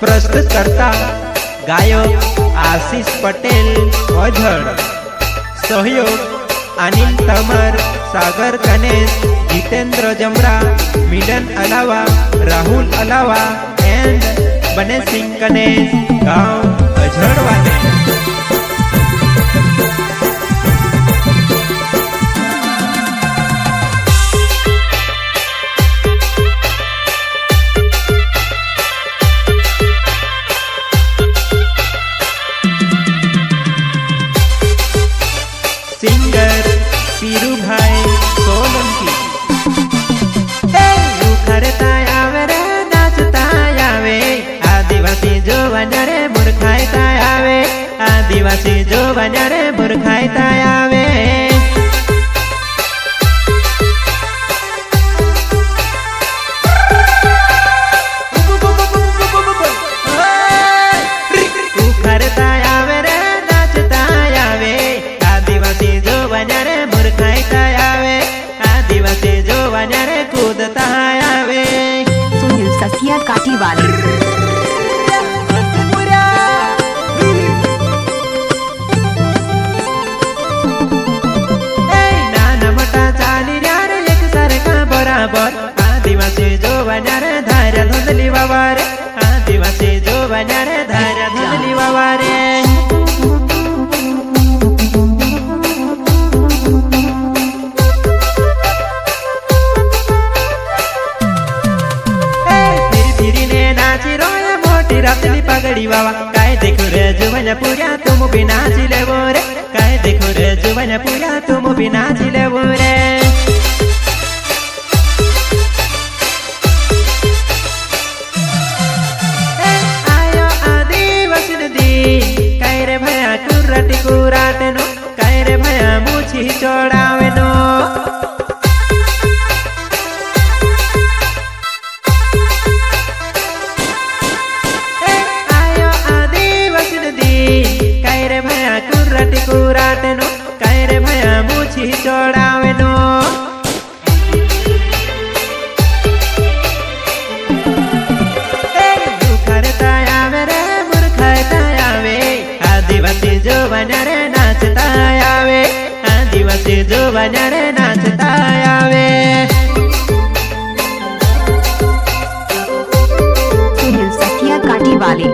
प्रस्तुत करता गायक आशीष पटेल ओझड़। सहयोग अनिल तमर, सागर गणेश, जितेंद्र जमरा, मिलन अलावा, राहुल अलावा एंड बने सिंह गणेश, गांव अझड़वाने। सिंगर पीरू भाई सोलंकी। करता आवे रे नाचता आवे, आदिवासी जो बन्या रे मूर्खायता आवे, आदिवासी जो बन्या रे मूर्खायता आवे। करता आवे रे नाचता आवे, आदिवासी जो बन्या रे मूर्खायता आवे, आदिवासी जो बन्या रे कूदता आवे। सुनील ससिया काटी वाले। नाना मोटा चाली रे एक सारखा बराबर, आदिवासी जो बन्या रे धार्या धुंदली बाबा रे, आदिवासी जो बन्या रे धार्या धुंदली बाबा रे। रातली पगड़ी बाबा काय देखो रे जुवना पूरा तुम भी नाची ले वो रे, काय देखो रे जुवना पूरा तुम भी नाची ले वो रे। आयो आदिवासी नदी, काय रे भया कुर्राटी कुराटे नो, काय रे भया मुछी चोड़ावे नो। कुराटे नो, काय रे भया मुछी चोड़ावे नो। करता आवे रे मूर्खायता आवे, आदिवासी जो बन्या रे नाचता आवे, आदिवासी जो बन्या रे नाचता आवे। सुनील ससिया काटी वाले।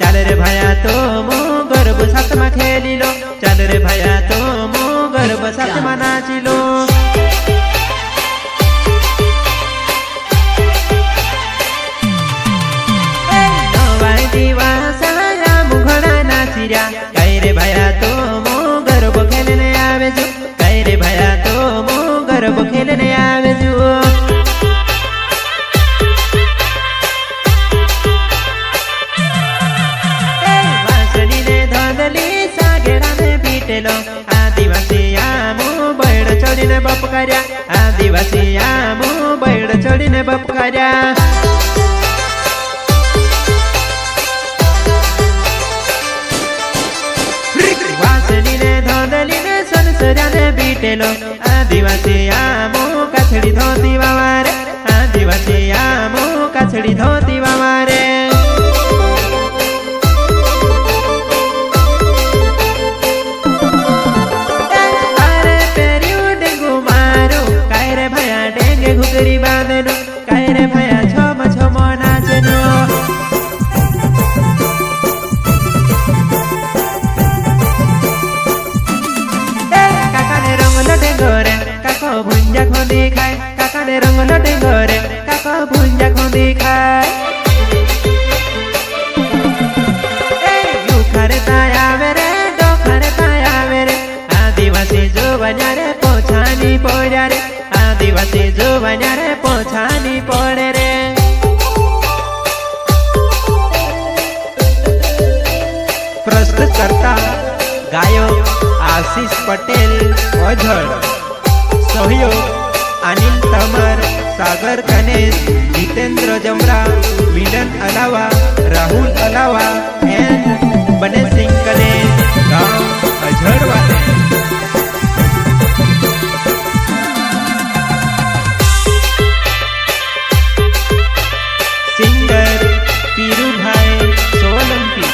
चल रे भया तो मो गर्भ साथ में खेली लो, चल रे भया तो मो गर्भ साथ में नाची लो। मुघड़ा नाची रा, कई रे भया तो मो गर्भ खेलने आवे जो, कई रे भया तो मो गर्भ खेलने आवे जो। आदिवासी आमू बैड़ चढ़ीने बप कर्या, आदिवासी आमू बैड़ चढ़ीने बप कर्या। वासनी ने धोंदली ने सनसरिया ने बीटेलो, आदिवासी आमू कछड़ी धोती बाबा रे, आदिवासी आमू कछड़ी धोती बाबा रे। घुगरी बांधनो, काय रे भया छम छम नाचनो। काका ने रंग लटे गोरे, काका भुंजा खोदी खाए, काका ने रंग लटे गोरे, काका भुंजा खोदी खाए। करता आवे रे दो करता आवे रे, आदिवासी जो बन्या रे पोछानी पोड़ा रे, आदिवासी जो बन्या रे पोछानी पड़े रे। प्रस्तुत करता गायक आशीष पटेल ओझड़। सहयोग अनिल तमर, सागर गणेश, जितेंद्र जमरा, मिलन अलावा, राहुल अलावा एंड बने सिंह गणेश, गांव अझड़वाले। सिंगर पीरू भाई सोलंकी।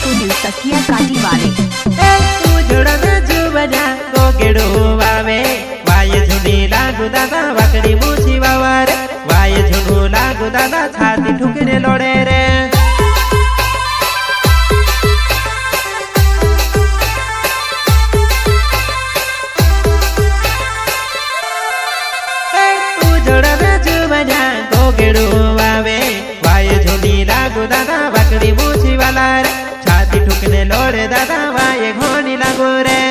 सुनील सखिया काटी वाले। उजड़न जुबना गोगेड़ो वावे, वाये झुनी लागू दादा वाकड़ी मूछी वावारे, वाये झुनू लागू दादा छाती ठुकने लोड़े रे। उजड़न जुबना गोगेड़ो वावे, वाये झुनी लागू दादा वाकड़ी मूछी वाला रे, छाती ठुकने लोड़े दादा वाये घोनी लागू रे।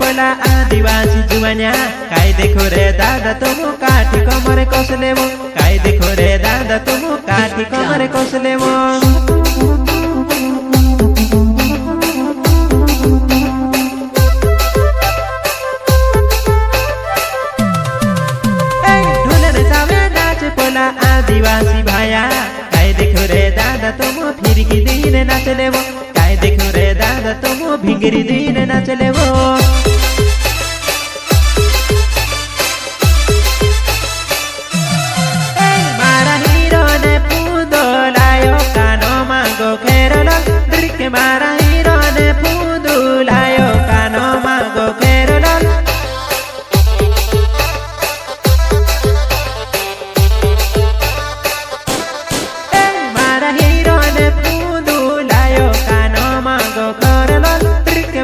पोला आदिवासी जुवान्या, काय देखो रे दादा तुम काठी कमर कोसलेमो, काय देखो रे दादा तुम काठी कमर कोसलेमो। ढोलर चावे नाच पोला आदिवासी भाया, काय देखो रे दादा तुम फिरकी दिन नाचलेमो, काय देखो रे दादा तुम भिंगरी दिन नाचलेमो। मारा हीरो ने फूदू लायो कानो मांगो केरल। मारा हीरो ने फूदू लायो कानो मांगो केरल,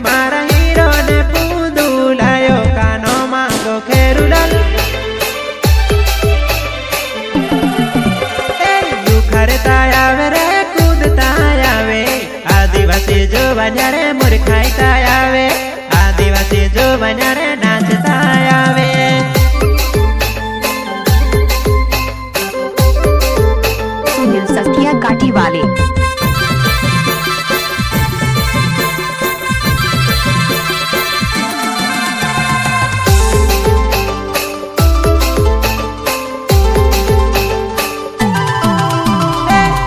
मारा हीरो ने फूदू लायो कानो मांगो केरल। युखरता आवे रे कूदता आवे, आदिवासी जो बन्या रे मूर्खाइता आवे, आदिवासी जो बन्या रे नाचता आवे। सुनील सखिया काटी वाले।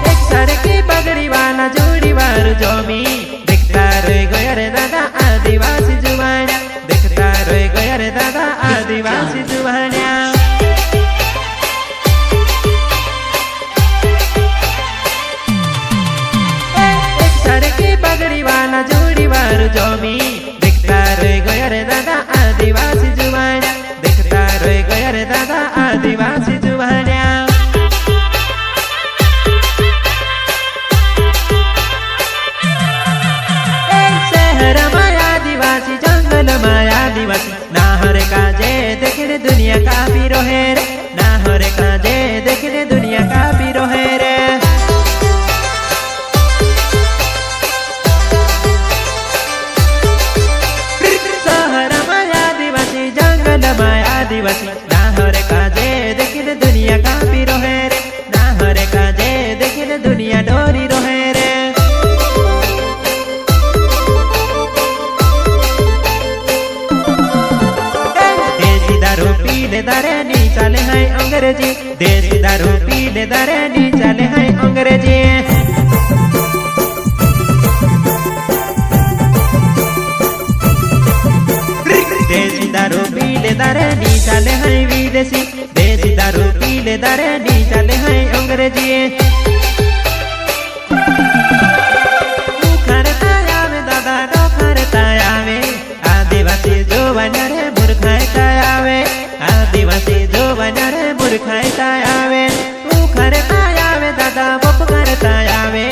एक सर की पगड़ी वाला जोड़ी वार जोमी, दिखता रोई गया रे दादा आदिवासी जुबान्या, दिखता रोई गया रे दादा आदिवासी जुबान्या। एक सर की पगड़ी वाला जोड़ी वार जोमी, दिखता रोई गया रे दादा आदिवासी जुबान्या, दिखता रोई गया रे दादा आदिवासी जुबान्या। आदिवासी जंगल माया आदिवासी, नाहर काजे देखने दुनिया का पीरो है रे, नाहर काजे देखने दुनिया का पीरो है रे। शहर माया आदिवासी जंगल माया आदिवासी, नाहर काजे देखने दुनिया का पीरो है रे, नाहर काजे देखने दुनिया डोरी रो है रे। पीले दारे नी चले हैं अंग्रेजी, देसी दारू पीले दारे नी चले हैं अंग्रेजी। देसी दारू पीले दारे नी चले हैं विदेशी, देसी दारू पीले दारे नी चले हैं अंग्रेजी। मुखरता आवे दादा डोखरता आवे, आदिवासी जो बन्या रे मूर्खाइता आवे, आदिवासी जो बन्या रे मूर्खाइता आवे। मुखरता आवे दादा बप करता आवे,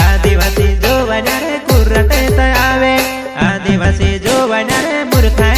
आदिवासी जो बन्या रे कुर्रटता आवे, आदिवासी जो बन्या रे मूर्खा